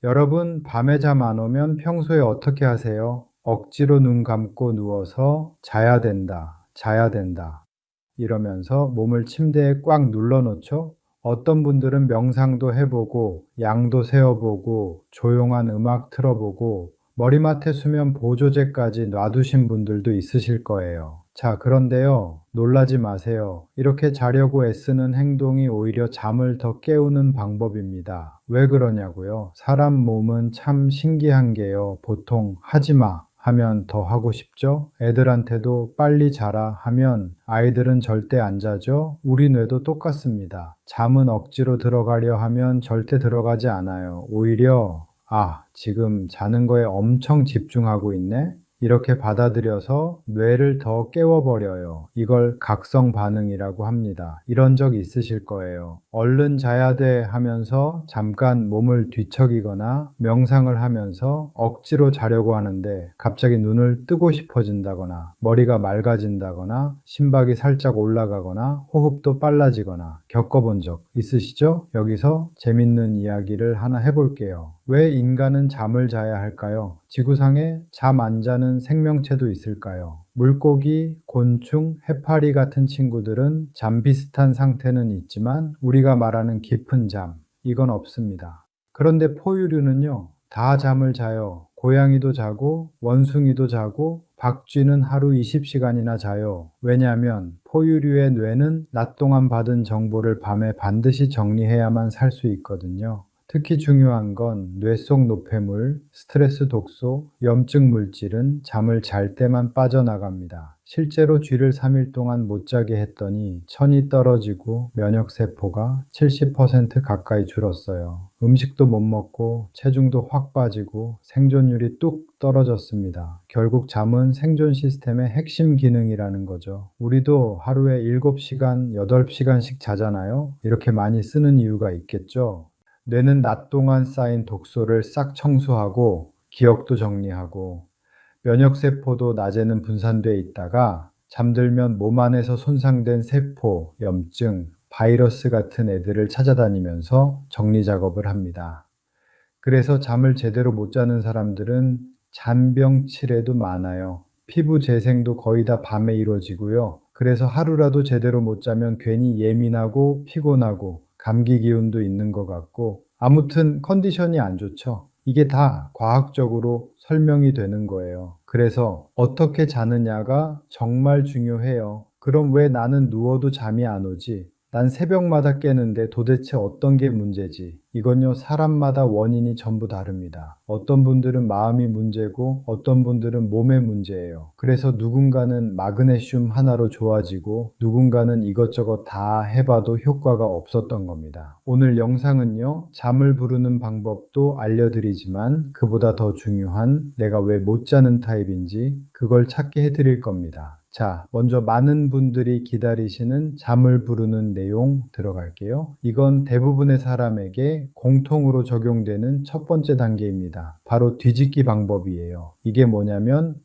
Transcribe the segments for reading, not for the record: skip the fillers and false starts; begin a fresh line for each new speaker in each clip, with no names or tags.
여러분, 밤에 잠 안 오면 평소에 어떻게 하세요? 억지로 눈 감고 누워서 자야 된다, 자야 된다. 이러면서 몸을 침대에 꽉 눌러 놓죠? 어떤 분들은 명상도 해보고, 양도 세어보고, 조용한 음악 틀어보고, 머리맡에 수면 보조제까지 놔두신 분들도 있으실 거예요. 자, 그런데요, 놀라지 마세요. 이렇게 자려고 애쓰는 행동이 오히려 잠을 더 깨우는 방법입니다. 왜 그러냐고요? 사람 몸은 참 신기한 게요. 보통 하지 마 하면 더 하고 싶죠? 애들한테도 빨리 자라 하면 아이들은 절대 안 자죠? 우리 뇌도 똑같습니다. 잠은 억지로 들어가려 하면 절대 들어가지 않아요. 오히려 지금 자는 거에 엄청 집중하고 있네? 이렇게 받아들여서 뇌를 더 깨워버려요. 이걸 각성 반응이라고 합니다. 이런 적 있으실 거예요. 얼른 자야 돼 하면서 잠깐 몸을 뒤척이거나 명상을 하면서 억지로 자려고 하는데 갑자기 눈을 뜨고 싶어진다거나 머리가 맑아진다거나 심박이 살짝 올라가거나 호흡도 빨라지거나 겪어본 적 있으시죠? 여기서 재밌는 이야기를 하나 해볼게요. 왜 인간은 잠을 자야 할까요? 지구상에 잠 안 자는 생명체도 있을까요? 물고기, 곤충, 해파리 같은 친구들은 잠 비슷한 상태는 있지만 우리가 말하는 깊은 잠, 이건 없습니다. 그런데 포유류는요, 다 잠을 자요. 고양이도 자고, 원숭이도 자고, 박쥐는 하루 20시간이나 자요. 왜냐하면 포유류의 뇌는 낮 동안 받은 정보를 밤에 반드시 정리해야만 살 수 있거든요. 특히 중요한 건 뇌 속 노폐물, 스트레스 독소, 염증 물질은 잠을 잘 때만 빠져나갑니다. 실제로 쥐를 3일 동안 못 자게 했더니 천이 떨어지고 면역세포가 70% 가까이 줄었어요. 음식도 못 먹고 체중도 확 빠지고 생존율이 뚝 떨어졌습니다. 결국 잠은 생존 시스템의 핵심 기능이라는 거죠. 우리도 하루에 7시간, 8시간씩 자잖아요. 이렇게 많이 쓰는 이유가 있겠죠. 뇌는 낮 동안 쌓인 독소를 싹 청소하고 기억도 정리하고 면역세포도 낮에는 분산돼 있다가 잠들면 몸 안에서 손상된 세포, 염증, 바이러스 같은 애들을 찾아다니면서 정리 작업을 합니다. 그래서 잠을 제대로 못 자는 사람들은 잔병치레도 많아요. 피부 재생도 거의 다 밤에 이루어지고요. 그래서 하루라도 제대로 못 자면 괜히 예민하고 피곤하고 감기 기운도 있는 것 같고 아무튼 컨디션이 안 좋죠. 이게 다 과학적으로 설명이 되는 거예요. 그래서 어떻게 자느냐가 정말 중요해요. 그럼 왜 나는 누워도 잠이 안 오지? 난 새벽마다 깨는데 도대체 어떤 게 문제지? 이건요, 사람마다 원인이 전부 다릅니다. 어떤 분들은 마음이 문제고 어떤 분들은 몸의 문제예요. 그래서 누군가는 마그네슘 하나로 좋아지고 누군가는 이것저것 다 해봐도 효과가 없었던 겁니다. 오늘 영상은요, 잠을 부르는 방법도 알려드리지만 그보다 더 중요한 내가 왜 못 자는 타입인지 그걸 찾게 해드릴 겁니다. 자, 먼저 많은 분들이 기다리시는 잠을 부르는 내용 들어갈게요. 이건 대부분의 사람에게 공통으로 적용되는 첫 번째 단계입니다. 바로 뒤집기 방법이에요. 이게 뭐냐면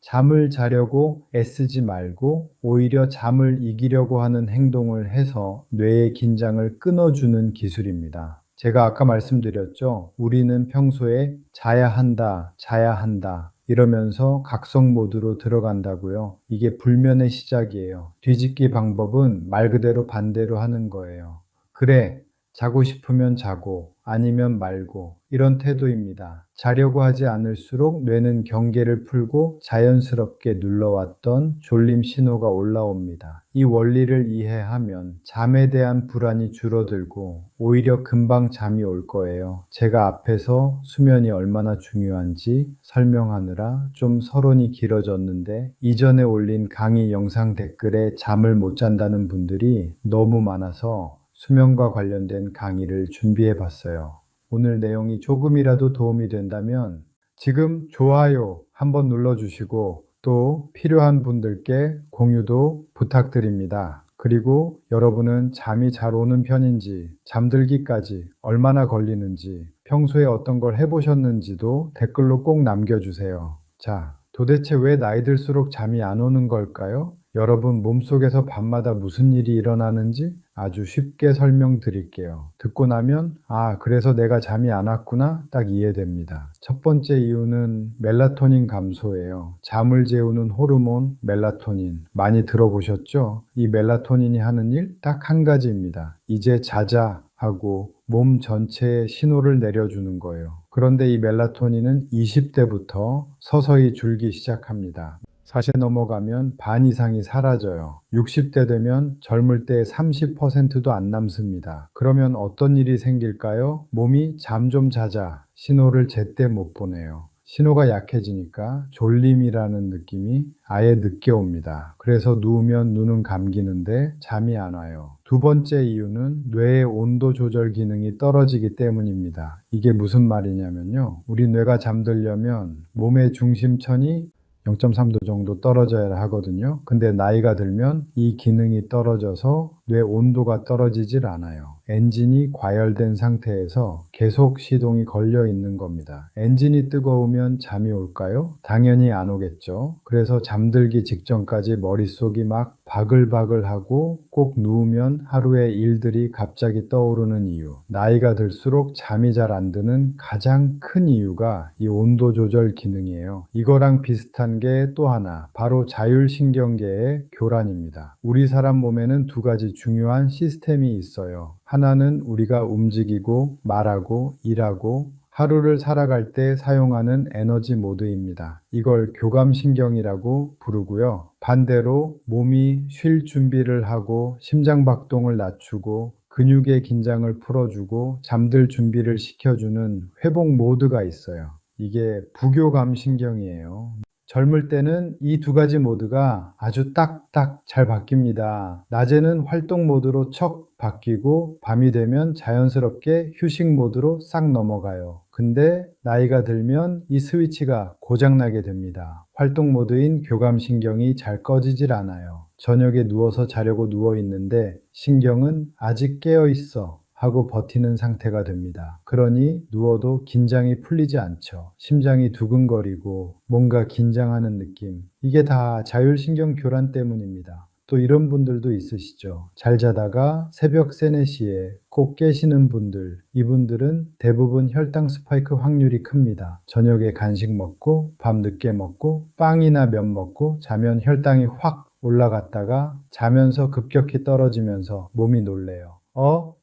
잠을 자려고 애쓰지 말고 오히려 잠을 이기려고 하는 행동을 해서 뇌의 긴장을 끊어주는 기술입니다. 제가 아까 말씀드렸죠. 우리는 평소에 자야 한다, 자야 한다. 이러면서 각성 모드로 들어간다고요. 이게 불면의 시작이에요. 뒤집기 방법은 말 그대로 반대로 하는 거예요. 그래, 자고 싶으면 자고, 아니면 말고, 이런 태도입니다. 자려고 하지 않을수록 뇌는 경계를 풀고 자연스럽게 눌러왔던 졸림 신호가 올라옵니다. 이 원리를 이해하면 잠에 대한 불안이 줄어들고 오히려 금방 잠이 올 거예요. 제가 앞에서 수면이 얼마나 중요한지 설명하느라 좀 서론이 길어졌는데 이전에 올린 강의 영상 댓글에 잠을 못 잔다는 분들이 너무 많아서 수면과 관련된 강의를 준비해 봤어요. 오늘 내용이 조금이라도 도움이 된다면 지금 좋아요 한번 눌러주시고 또 필요한 분들께 공유도 부탁드립니다. 그리고 여러분은 잠이 잘 오는 편인지, 잠들기까지 얼마나 걸리는지, 평소에 어떤 걸 해보셨는지도 댓글로 꼭 남겨주세요. 자, 도대체 왜 나이 들수록 잠이 안 오는 걸까요? 여러분 몸속에서 밤마다 무슨 일이 일어나는지 아주 쉽게 설명드릴게요. 듣고 나면 그래서 내가 잠이 안 왔구나 딱 이해됩니다. 첫 번째 이유는 멜라토닌 감소예요. 잠을 재우는 호르몬 멜라토닌 많이 들어보셨죠? 이 멜라토닌이 하는 일 딱 한 가지입니다. 이제 자자 하고 몸 전체에 신호를 내려주는 거예요. 그런데 이 멜라토닌은 20대부터 서서히 줄기 시작합니다. 40대 넘어가면 반 이상이 사라져요. 60대 되면 젊을 때 30%도 안 남습니다. 그러면 어떤 일이 생길까요? 몸이 잠 좀 자자 신호를 제때 못 보내요. 신호가 약해지니까 졸림이라는 느낌이 아예 늦게 옵니다. 그래서 누우면 눈은 감기는데 잠이 안 와요. 두 번째 이유는 뇌의 온도 조절 기능이 떨어지기 때문입니다. 이게 무슨 말이냐면요. 우리 뇌가 잠들려면 몸의 중심천이 0.3도 정도 떨어져야 하거든요. 근데 나이가 들면 이 기능이 떨어져서 뇌 온도가 떨어지질 않아요. 엔진이 과열된 상태에서 계속 시동이 걸려 있는 겁니다. 엔진이 뜨거우면 잠이 올까요? 당연히 안 오겠죠. 그래서 잠들기 직전까지 머릿속이 막 바글바글하고 꼭 누우면 하루의 일들이 갑자기 떠오르는 이유. 나이가 들수록 잠이 잘 안 드는 가장 큰 이유가 이 온도 조절 기능이에요. 이거랑 비슷한 게 또 하나, 바로 자율신경계의 교란입니다. 우리 사람 몸에는 두 가지 중요한 시스템이 있어요. 하나는 우리가 움직이고 말하고 일하고 하루를 살아갈 때 사용하는 에너지 모드입니다. 이걸 교감신경이라고 부르고요. 반대로 몸이 쉴 준비를 하고 심장박동을 낮추고 근육의 긴장을 풀어주고 잠들 준비를 시켜주는 회복 모드가 있어요. 이게 부교감신경이에요. 젊을 때는 이 두 가지 모드가 아주 딱딱 잘 바뀝니다. 낮에는 활동 모드로 척 바뀌고 밤이 되면 자연스럽게 휴식 모드로 싹 넘어가요. 근데 나이가 들면 이 스위치가 고장나게 됩니다. 활동 모드인 교감신경이 잘 꺼지질 않아요. 저녁에 누워서 자려고 누워 있는데 신경은 아직 깨어 있어 하고 버티는 상태가 됩니다. 그러니 누워도 긴장이 풀리지 않죠. 심장이 두근거리고 뭔가 긴장하는 느낌. 이게 다 자율신경 교란 때문입니다. 또 이런 분들도 있으시죠. 잘 자다가 새벽 3, 4시에 꼭 깨시는 분들, 이분들은 대부분 혈당 스파이크 확률이 큽니다. 저녁에 간식 먹고 밤 늦게 먹고 빵이나 면 먹고 자면 혈당이 확 올라갔다가 자면서 급격히 떨어지면서 몸이 놀래요.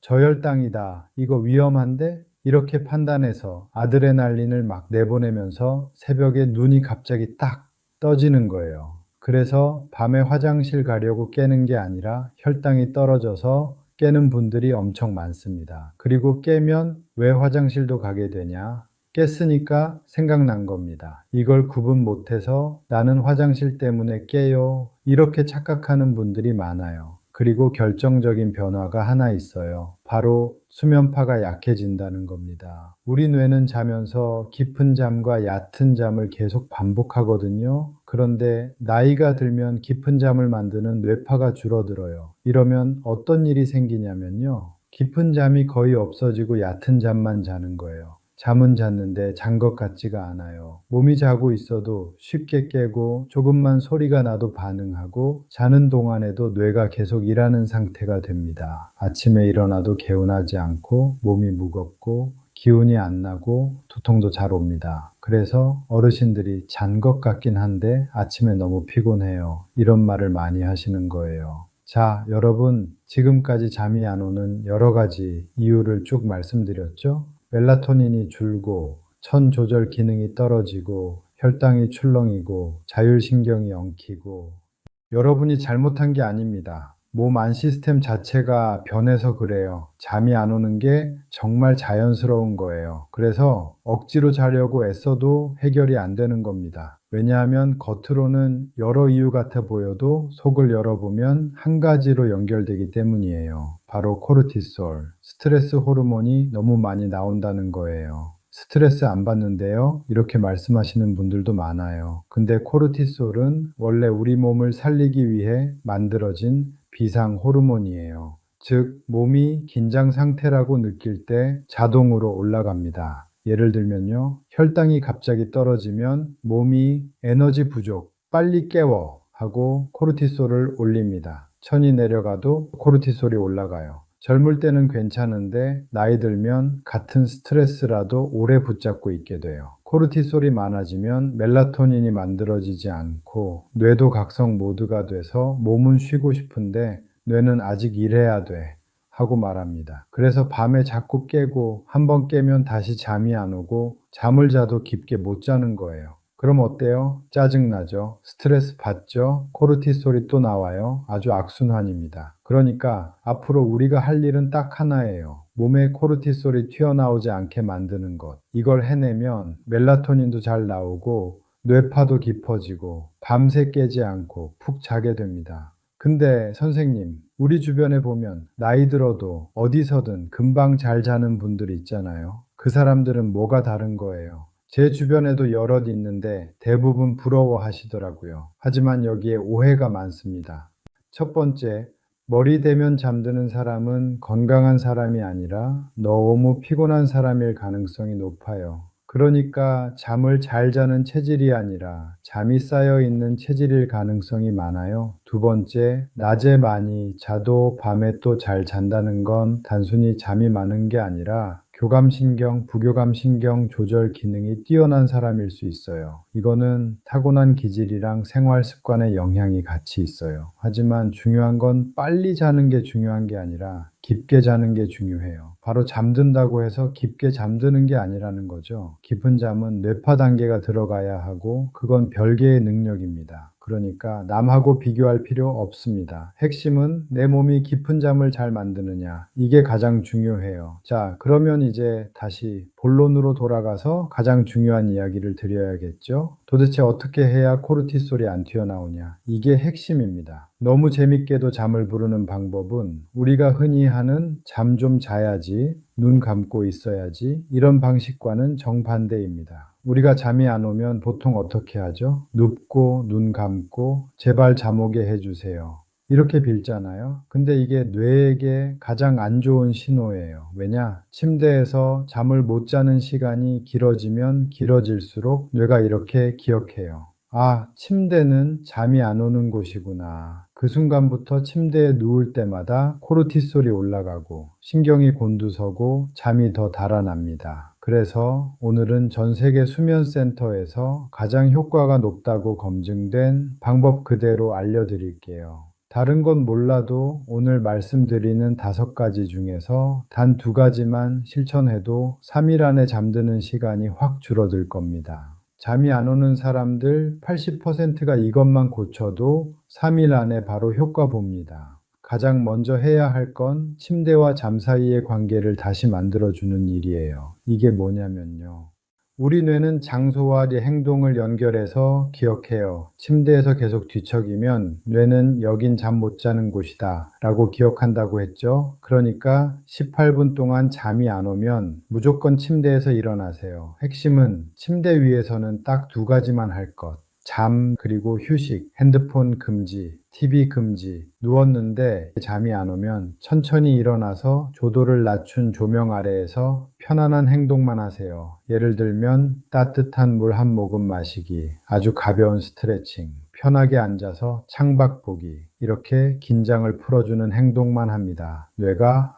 저혈당이다. 이거 위험한데? 이렇게 판단해서 아드레날린을 막 내보내면서 새벽에 눈이 갑자기 딱 떠지는 거예요. 그래서 밤에 화장실 가려고 깨는 게 아니라 혈당이 떨어져서 깨는 분들이 엄청 많습니다. 그리고 깨면 왜 화장실도 가게 되냐? 깼으니까 생각난 겁니다. 이걸 구분 못해서 나는 화장실 때문에 깨요. 이렇게 착각하는 분들이 많아요. 그리고 결정적인 변화가 하나 있어요. 바로 수면파가 약해진다는 겁니다. 우리 뇌는 자면서 깊은 잠과 얕은 잠을 계속 반복하거든요. 그런데 나이가 들면 깊은 잠을 만드는 뇌파가 줄어들어요. 이러면 어떤 일이 생기냐면요. 깊은 잠이 거의 없어지고 얕은 잠만 자는 거예요. 잠은 잤는데 잔 것 같지가 않아요. 몸이 자고 있어도 쉽게 깨고 조금만 소리가 나도 반응하고 자는 동안에도 뇌가 계속 일하는 상태가 됩니다. 아침에 일어나도 개운하지 않고 몸이 무겁고 기운이 안 나고 두통도 잘 옵니다. 그래서 어르신들이 잔 것 같긴 한데 아침에 너무 피곤해요. 이런 말을 많이 하시는 거예요. 자, 여러분, 지금까지 잠이 안 오는 여러 가지 이유를 쭉 말씀드렸죠? 멜라토닌이 줄고 천 조절 기능이 떨어지고 혈당이 출렁이고 자율신경이 엉키고 여러분이 잘못한 게 아닙니다. 몸 안 시스템 자체가 변해서 그래요. 잠이 안 오는 게 정말 자연스러운 거예요. 그래서 억지로 자려고 애써도 해결이 안 되는 겁니다. 왜냐하면 겉으로는 여러 이유 같아 보여도 속을 열어보면 한 가지로 연결되기 때문이에요. 바로 코르티솔, 스트레스 호르몬이 너무 많이 나온다는 거예요. 스트레스 안 받는데요? 이렇게 말씀하시는 분들도 많아요. 근데 코르티솔은 원래 우리 몸을 살리기 위해 만들어진 비상 호르몬이에요. 즉, 몸이 긴장 상태라고 느낄 때 자동으로 올라갑니다. 예를 들면요. 혈당이 갑자기 떨어지면 몸이 에너지 부족, 빨리 깨워 하고 코르티솔을 올립니다. 천이 내려가도 코르티솔이 올라가요. 젊을 때는 괜찮은데 나이 들면 같은 스트레스라도 오래 붙잡고 있게 돼요. 코르티솔이 많아지면 멜라토닌이 만들어지지 않고 뇌도 각성 모드가 돼서 몸은 쉬고 싶은데 뇌는 아직 일해야 돼 하고 말합니다. 그래서 밤에 자꾸 깨고 한번 깨면 다시 잠이 안 오고 잠을 자도 깊게 못 자는 거예요. 그럼 어때요? 짜증나죠? 스트레스 받죠? 코르티솔이 또 나와요. 아주 악순환입니다. 그러니까 앞으로 우리가 할 일은 딱 하나예요. 몸에 코르티솔이 튀어나오지 않게 만드는 것. 이걸 해내면 멜라토닌도 잘 나오고 뇌파도 깊어지고 밤새 깨지 않고 푹 자게 됩니다. 근데 선생님, 우리 주변에 보면 나이 들어도 어디서든 금방 잘 자는 분들이 있잖아요. 그 사람들은 뭐가 다른 거예요? 제 주변에도 여럿 있는데 대부분 부러워하시더라고요. 하지만 여기에 오해가 많습니다. 첫 번째, 머리 대면 잠드는 사람은 건강한 사람이 아니라 너무 피곤한 사람일 가능성이 높아요. 그러니까 잠을 잘 자는 체질이 아니라 잠이 쌓여 있는 체질일 가능성이 많아요. 두 번째, 낮에 많이 자도 밤에 또 잘 잔다는 건 단순히 잠이 많은 게 아니라 교감신경, 부교감신경 조절 기능이 뛰어난 사람일 수 있어요. 이거는 타고난 기질이랑 생활 습관의 영향이 같이 있어요. 하지만 중요한 건 빨리 자는 게 중요한 게 아니라 깊게 자는 게 중요해요. 바로 잠든다고 해서 깊게 잠드는 게 아니라는 거죠. 깊은 잠은 뇌파 단계가 들어가야 하고 그건 별개의 능력입니다. 그러니까 남하고 비교할 필요 없습니다. 핵심은 내 몸이 깊은 잠을 잘 만드느냐. 이게 가장 중요해요. 자, 그러면 이제 다시 본론으로 돌아가서 가장 중요한 이야기를 드려야겠죠. 도대체 어떻게 해야 코르티솔이 안 튀어나오냐. 이게 핵심입니다. 너무 재밌게도 잠을 부르는 방법은 우리가 흔히 하는 잠 좀 자야지, 눈 감고 있어야지 이런 방식과는 정반대입니다. 우리가 잠이 안 오면 보통 어떻게 하죠? 눕고 눈 감고 제발 잠 오게 해주세요. 이렇게 빌잖아요. 근데 이게 뇌에게 가장 안 좋은 신호예요. 왜냐? 침대에서 잠을 못 자는 시간이 길어지면 길어질수록 뇌가 이렇게 기억해요. 아, 침대는 잠이 안 오는 곳이구나. 그 순간부터 침대에 누울 때마다 코르티솔이 올라가고 신경이 곤두서고 잠이 더 달아납니다. 그래서 오늘은 전 세계 수면센터에서 가장 효과가 높다고 검증된 방법 그대로 알려드릴게요. 다른 건 몰라도 오늘 말씀드리는 5가지 중에서 단 2가지만 실천해도 3일 안에 잠드는 시간이 확 줄어들 겁니다. 잠이 안 오는 사람들 80%가 이것만 고쳐도 3일 안에 바로 효과 봅니다. 가장 먼저 해야 할 건 침대와 잠 사이의 관계를 다시 만들어주는 일이에요. 이게 뭐냐면요. 우리 뇌는 장소와 행동을 연결해서 기억해요. 침대에서 계속 뒤척이면 뇌는 여긴 잠 못 자는 곳이다 라고 기억한다고 했죠. 그러니까 18분 동안 잠이 안 오면 무조건 침대에서 일어나세요. 핵심은 침대 위에서는 딱 2가지만 할 것. 잠 그리고 휴식, 핸드폰 금지, TV 금지. 누웠는데 잠이 안 오면 천천히 일어나서 조도를 낮춘 조명 아래에서 편안한 행동만 하세요. 예를 들면 따뜻한 물 한 모금 마시기, 아주 가벼운 스트레칭, 편하게 앉아서 창밖 보기, 이렇게 긴장을 풀어주는 행동만 합니다. 뇌가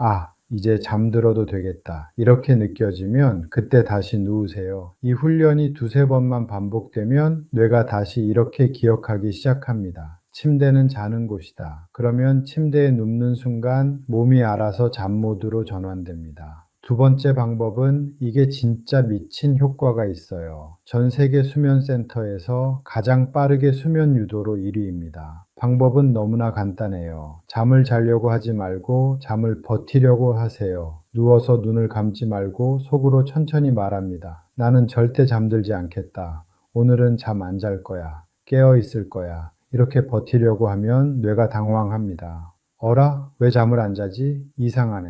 이제 잠들어도 되겠다 이렇게 느껴지면 그때 다시 누우세요. 이 훈련이 2-3번만 반복되면 뇌가 다시 이렇게 기억하기 시작합니다. 침대는 자는 곳이다. 그러면 침대에 눕는 순간 몸이 알아서 잠 모드로 전환됩니다. 2번째 방법은 이게 진짜 미친 효과가 있어요. 전 세계 수면센터에서 가장 빠르게 수면 유도로 1위입니다. 방법은 너무나 간단해요. 잠을 자려고 하지 말고 잠을 버티려고 하세요. 누워서 눈을 감지 말고 속으로 천천히 말합니다. 나는 절대 잠들지 않겠다. 오늘은 잠 안 잘 거야. 깨어 있을 거야. 이렇게 버티려고 하면 뇌가 당황합니다. 어라? 왜 잠을 안 자지? 이상하네.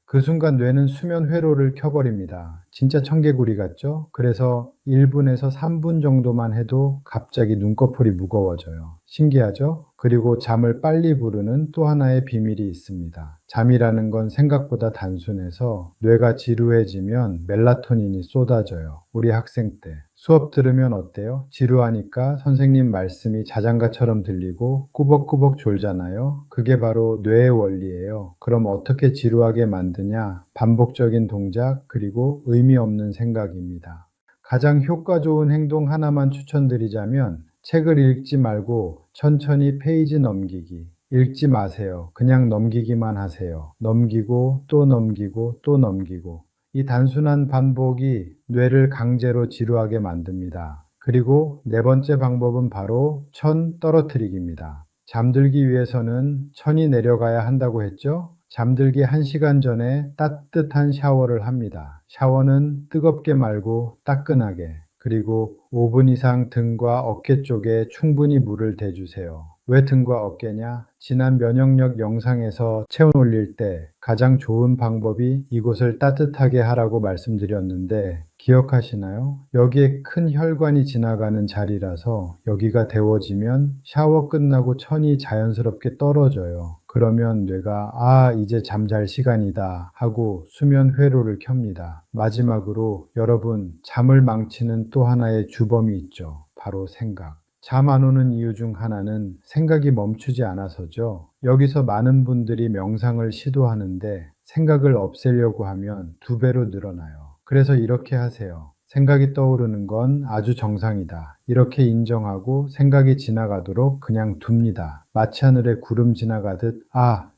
그 순간 뇌는 수면 회로를 켜버립니다. 진짜 청개구리 같죠? 그래서 1분에서 3분 정도만 해도 갑자기 눈꺼풀이 무거워져요. 신기하죠? 그리고 잠을 빨리 부르는 또 하나의 비밀이 있습니다. 잠이라는 건 생각보다 단순해서 뇌가 지루해지면 멜라토닌이 쏟아져요. 우리 학생 때. 수업 들으면 어때요? 지루하니까 선생님 말씀이 자장가처럼 들리고 꾸벅꾸벅 졸잖아요. 그게 바로 뇌의 원리예요. 그럼 어떻게 지루하게 만드냐? 반복적인 동작 그리고 의미 없는 생각입니다. 가장 효과 좋은 행동 하나만 추천드리자면 책을 읽지 말고 천천히 페이지 넘기기. 읽지 마세요. 그냥 넘기기만 하세요. 넘기고 또 넘기고 또 넘기고. 이 단순한 반복이 뇌를 강제로 지루하게 만듭니다. 그리고 네 번째 방법은 바로 천 떨어뜨리기입니다. 잠들기 위해서는 천이 내려가야 한다고 했죠? 잠들기 1시간 전에 따뜻한 샤워를 합니다. 샤워는 뜨겁게 말고 따끈하게. 그리고 5분 이상 등과 어깨 쪽에 충분히 물을 대주세요. 왜 등과 어깨냐? 지난 면역력 영상에서 체온 올릴 때 가장 좋은 방법이 이곳을 따뜻하게 하라고 말씀드렸는데 기억하시나요? 여기에 큰 혈관이 지나가는 자리라서 여기가 데워지면 샤워 끝나고 천이 자연스럽게 떨어져요. 그러면 뇌가 이제 잠잘 시간이다 하고 수면 회로를 켭니다. 마지막으로 여러분, 잠을 망치는 또 하나의 주범이 있죠. 바로 생각. 잠 안 오는 이유 중 하나는 생각이 멈추지 않아서죠. 여기서 많은 분들이 명상을 시도하는데 생각을 없애려고 하면 2배로 늘어나요. 그래서 이렇게 하세요. 생각이 떠오르는 건 아주 정상이다. 이렇게 인정하고 생각이 지나가도록 그냥 둡니다. 마치 하늘에 구름 지나가듯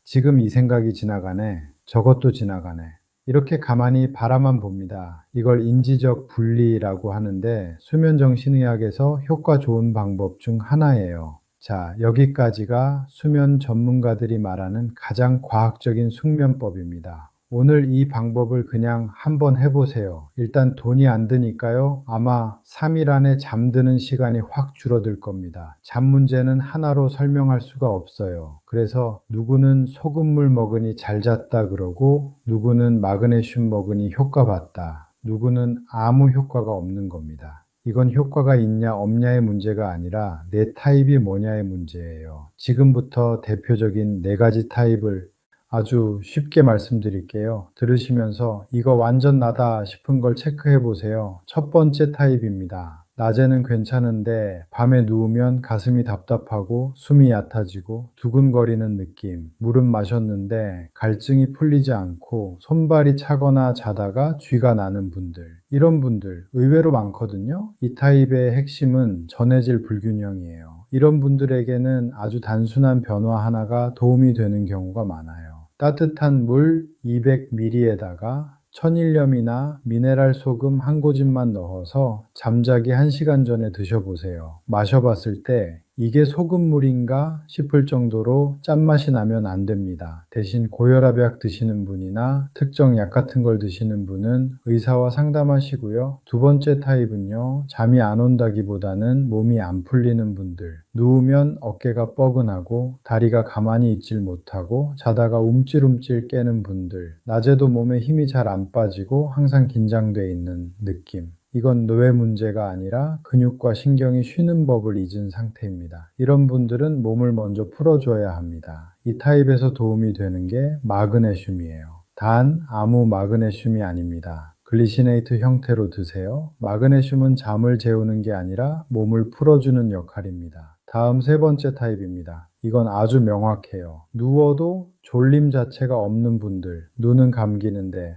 지금 이 생각이 지나가네. 저것도 지나가네. 이렇게 가만히 바라만 봅니다. 이걸 인지적 분리라고 하는데 수면정신의학에서 효과 좋은 방법 중 하나예요. 자, 여기까지가 수면 전문가들이 말하는 가장 과학적인 숙면법입니다. 오늘 이 방법을 그냥 한번 해보세요. 일단 돈이 안 드니까요. 아마 3일 안에 잠드는 시간이 확 줄어들 겁니다. 잠 문제는 하나로 설명할 수가 없어요. 그래서 누구는 소금물 먹으니 잘 잤다 그러고 누구는 마그네슘 먹으니 효과 봤다. 누구는 아무 효과가 없는 겁니다. 이건 효과가 있냐 없냐의 문제가 아니라 내 타입이 뭐냐의 문제예요. 지금부터 대표적인 4가지 타입을 아주 쉽게 말씀드릴게요. 들으시면서 이거 완전 나다 싶은 걸 체크해 보세요. 첫 번째 타입입니다. 낮에는 괜찮은데 밤에 누우면 가슴이 답답하고 숨이 얕아지고 두근거리는 느낌. 물은 마셨는데 갈증이 풀리지 않고 손발이 차거나 자다가 쥐가 나는 분들. 이런 분들 의외로 많거든요. 이 타입의 핵심은 전해질 불균형이에요. 이런 분들에게는 아주 단순한 변화 하나가 도움이 되는 경우가 많아요. 따뜻한 물 200ml에다가 천일염이나 미네랄 소금 한 꼬집만 넣어서 잠자기 1시간 전에 드셔보세요. 마셔봤을 때 이게 소금물인가 싶을 정도로 짠맛이 나면 안 됩니다. 대신 고혈압약 드시는 분이나 특정 약 같은 걸 드시는 분은 의사와 상담하시고요. 2번째 타입은요. 잠이 안 온다기보다는 몸이 안 풀리는 분들. 누우면 어깨가 뻐근하고 다리가 가만히 있질 못하고 자다가 움찔움찔 깨는 분들. 낮에도 몸에 힘이 잘 안 빠지고 항상 긴장돼 있는 느낌. 이건 뇌 문제가 아니라 근육과 신경이 쉬는 법을 잊은 상태입니다. 이런 분들은 몸을 먼저 풀어줘야 합니다. 이 타입에서 도움이 되는 게 마그네슘이에요. 단 아무 마그네슘이 아닙니다. 글리시네이트 형태로 드세요. 마그네슘은 잠을 재우는 게 아니라 몸을 풀어주는 역할입니다. 다음 3번째 타입입니다. 이건 아주 명확해요. 누워도 졸림 자체가 없는 분들, 눈은 감기는데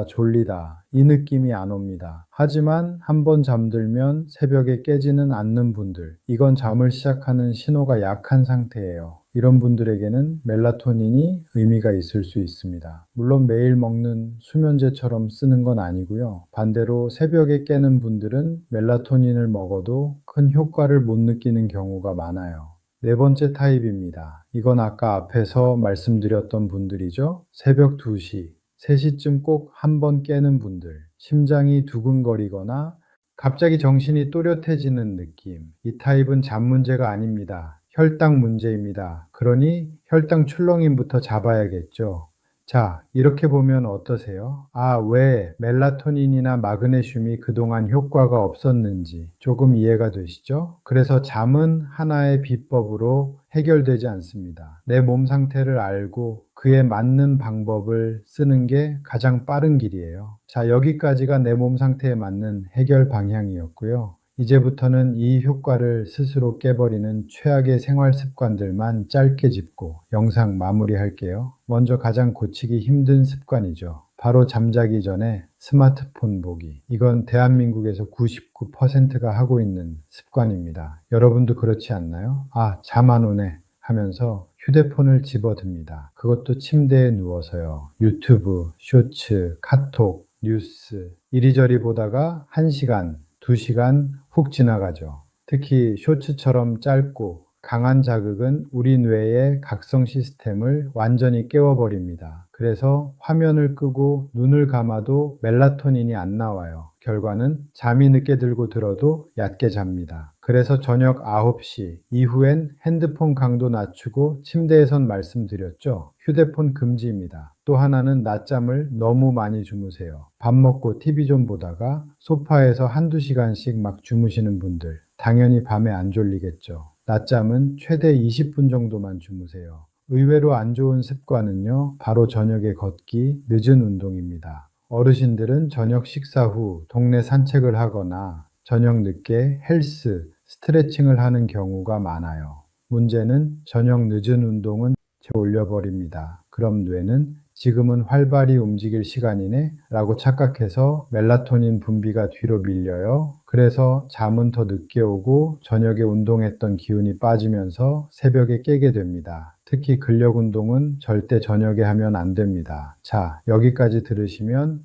졸리다 이 느낌이 안 옵니다. 하지만 한번 잠들면 새벽에 깨지는 않는 분들, 이건 잠을 시작하는 신호가 약한 상태예요. 이런 분들에게는 멜라토닌이 의미가 있을 수 있습니다. 물론 매일 먹는 수면제처럼 쓰는 건 아니고요. 반대로 새벽에 깨는 분들은 멜라토닌을 먹어도 큰 효과를 못 느끼는 경우가 많아요. 4번째 타입입니다. 이건 아까 앞에서 말씀드렸던 분들이죠. 새벽 2시, 3시쯤 꼭 한번 깨는 분들, 심장이 두근거리거나 갑자기 정신이 또렷해지는 느낌. 이 타입은 잠 문제가 아닙니다. 혈당 문제입니다. 그러니 혈당 출렁임부터 잡아야겠죠. 자, 이렇게 보면 어떠세요? 아, 왜 멜라토닌이나 마그네슘이 그동안 효과가 없었는지 조금 이해가 되시죠? 그래서 잠은 하나의 비법으로 해결되지 않습니다. 내 몸 상태를 알고 그에 맞는 방법을 쓰는 게 가장 빠른 길이에요. 자, 여기까지가 내 몸 상태에 맞는 해결 방향이었고요. 이제부터는 이 효과를 스스로 깨버리는 최악의 생활 습관들만 짧게 짚고 영상 마무리할게요. 먼저 가장 고치기 힘든 습관이죠. 바로 잠자기 전에 스마트폰 보기. 이건 대한민국에서 99%가 하고 있는 습관입니다. 여러분도 그렇지 않나요? 아, 잠 안 오네 하면서 휴대폰을 집어듭니다. 그것도 침대에 누워서요. 유튜브, 쇼츠, 카톡, 뉴스 이리저리 보다가 1시간, 2시간 훅 지나가죠. 특히 쇼츠처럼 짧고 강한 자극은 우리 뇌의 각성 시스템을 완전히 깨워버립니다. 그래서 화면을 끄고 눈을 감아도 멜라토닌이 안 나와요. 결과는 잠이 늦게 들어도 얕게 잡니다. 그래서 저녁 9시 이후엔 핸드폰 강도 낮추고 침대에선 말씀드렸죠. 휴대폰 금지입니다. 또 하나는 낮잠을 너무 많이 주무세요. 밥 먹고 TV 좀 보다가 소파에서 한두 시간씩 막 주무시는 분들, 당연히 밤에 안 졸리겠죠. 낮잠은 최대 20분 정도만 주무세요. 의외로 안 좋은 습관은요, 바로 저녁에 걷기, 늦은 운동입니다. 어르신들은 저녁 식사 후 동네 산책을 하거나 저녁 늦게 헬스, 스트레칭을 하는 경우가 많아요. 문제는 저녁 늦은 운동은 올려버립니다. 그럼 뇌는 지금은 활발히 움직일 시간이네 라고 착각해서 멜라토닌 분비가 뒤로 밀려요. 그래서 잠은 더 늦게 오고 저녁에 운동했던 기운이 빠지면서 새벽에 깨게 됩니다. 특히 근력 운동은 절대 저녁에 하면 안 됩니다. 자, 여기까지 들으시면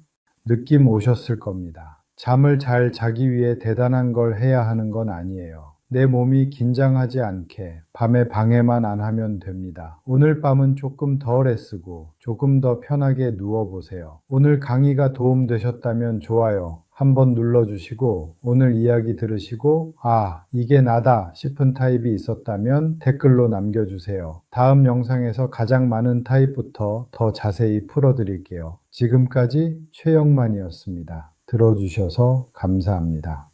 느낌 오셨을 겁니다. 잠을 잘 자기 위해 대단한 걸 해야 하는 건 아니에요. 내 몸이 긴장하지 않게 밤에 방해만 안 하면 됩니다. 오늘 밤은 조금 덜 애쓰고 조금 더 편하게 누워보세요. 오늘 강의가 도움되셨다면 좋아요 한번 눌러주시고 오늘 이야기 들으시고 아, 이게 나다 싶은 타입이 있었다면 댓글로 남겨주세요. 다음 영상에서 가장 많은 타입부터 더 자세히 풀어드릴게요. 지금까지 최영만이었습니다. 들어주셔서 감사합니다.